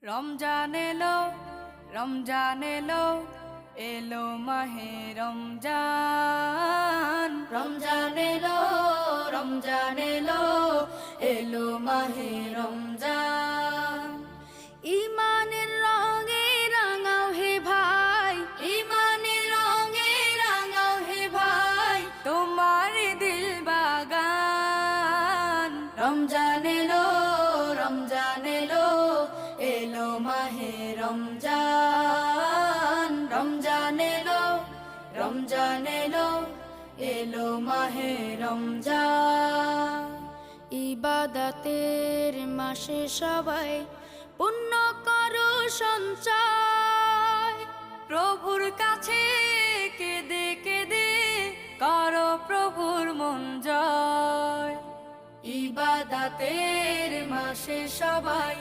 রমজান এলো, রমজান এলো, এলো মাহে রমজান। রমজান এলো, রমজান এলো, এলো মাহে রমজান। ইমানের রঙে রাঙাও হে ভাই, ইমানের রঙে রাঙাও হে ভাই, তোমার দিল বাগান। রমজান এলো, রমজান এলো, এলো মাহে রমজান। রমজান এলো, রমজান এলো, এলো মাহে রমজান। ইবাদতের মাসে সবাই পুণ্য করো সঞ্চয়, প্রভুর কাছে কেঁদে কেঁদে করো প্রভুর মন জয়। ইবাদতের মাসে সবাই